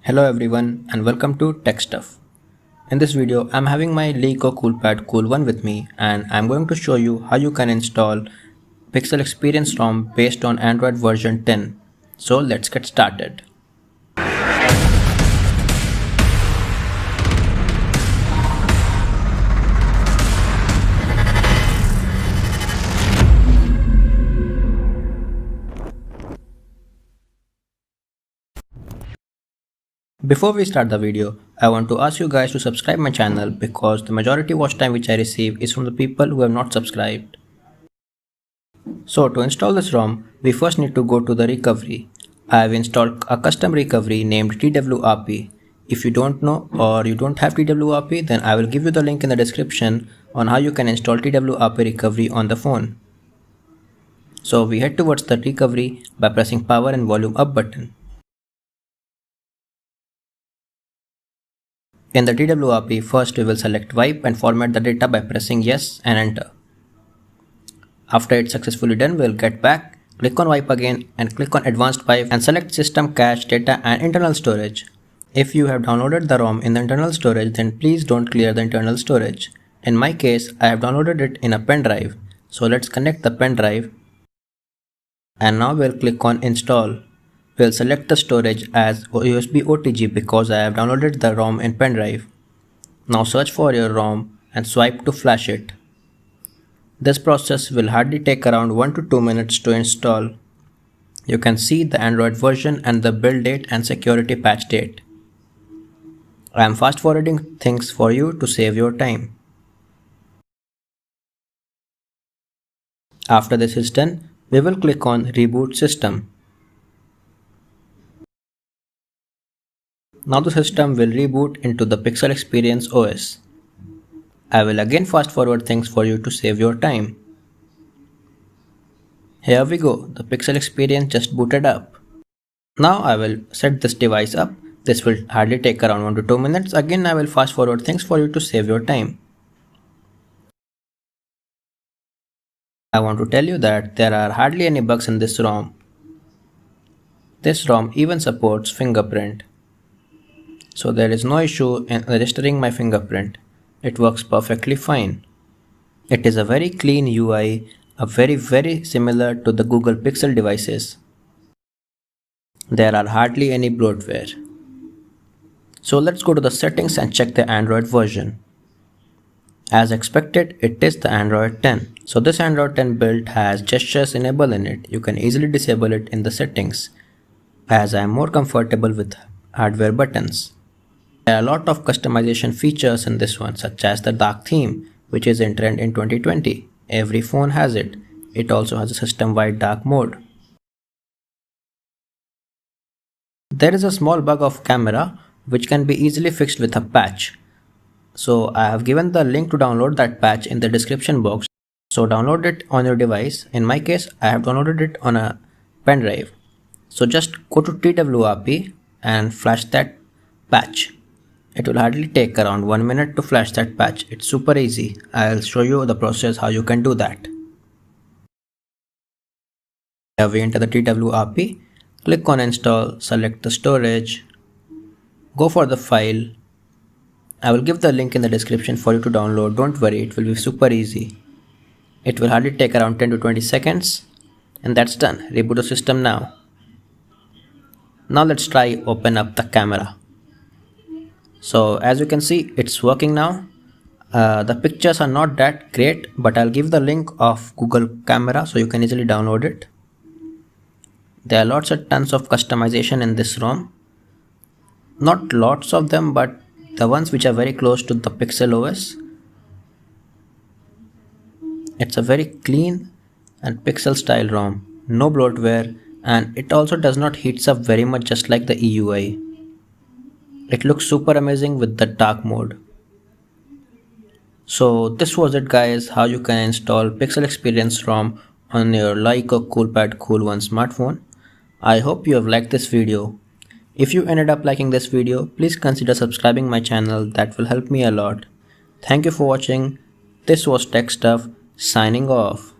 Hello everyone and welcome to Tech Stuff. In this video, I'm having my LeEco Coolpad Cool 1 with me and I'm going to show you how you can install Pixel Experience ROM based on Android version 10. So let's get started. Before we start the video, I want to ask you guys to subscribe my channel because the majority watch time which I receive is from the people who have not subscribed. So to install this ROM, we first need to go to the recovery. I have installed a custom recovery named TWRP. If you don't know or you don't have TWRP, then I will give you the link in the description on how you can install TWRP recovery on the phone. So we head towards the recovery by pressing power and volume up button. In the TWRP, first we will select wipe and format the data by pressing yes and enter. After it's successfully done, we'll get back, click on wipe again and click on advanced wipe and select system, cache, data and internal storage. If you have downloaded the ROM in the internal storage, then please don't clear the internal storage. In my case, I have downloaded it in a pen drive. So let's connect the pen drive and now we'll click on install. We'll select the storage as USB OTG because I have downloaded the ROM in pen drive. Now search for your ROM and swipe to flash it. This process will hardly take around 1 to 2 minutes to install. You can see the Android version and the build date and security patch date. I am fast forwarding things for you to save your time. After this is done, we will click on reboot system. Now the system will reboot into the Pixel Experience OS. I will again fast forward things for you to save your time. Here we go, the Pixel Experience just booted up. Now I will set this device up. This will hardly take around 1 to 2 minutes. Again I will fast forward things for you to save your time. I want to tell you that there are hardly any bugs in this ROM. This ROM even supports fingerprint. So there is no issue in registering my fingerprint. It works perfectly fine. It is a very clean UI, very similar to the Google Pixel devices. There are hardly any bloatware. So let's go to the settings and check the Android version. As expected, it is the Android 10. So this Android 10 build has gestures enabled in it. You can easily disable it in the settings as I am more comfortable with hardware buttons. There are a lot of customization features in this one, such as the dark theme, which is in trend in 2020. Every phone has it. It also has a system-wide dark mode. There is a small bug of camera, which can be easily fixed with a patch. So I have given the link to download that patch in the description box. So download it on your device. In my case, I have downloaded it on a pen drive. So just go to TWRP and flash that patch. It will hardly take around 1 minute to flash that patch. It's super easy. I'll show you the process how you can do that. Here we enter the TWRP, click on install, select the storage, go for the file. I will give the link in the description for you to download. Don't worry, it will be super easy. It will hardly take around 10 to 20 seconds and that's done. Reboot the system now. Now let's try open up the camera. So as you can see, it's working now. The pictures are not that great, but I'll give the link of Google Camera so you can easily download it. There are lots of tons of customization in this ROM. Not lots of them, but the ones which are very close to the Pixel OS. It's a very clean and Pixel style ROM. No bloatware, and it also does not heat up very much just like the EUI. It looks super amazing with the dark mode. So this was it guys, how you can install Pixel Experience ROM on your LeEco Coolpad Cool 1 smartphone. I hope you have liked this video. If you ended up liking this video, please consider subscribing my channel, that will help me a lot. Thank you for watching. This was Tech Stuff, signing off.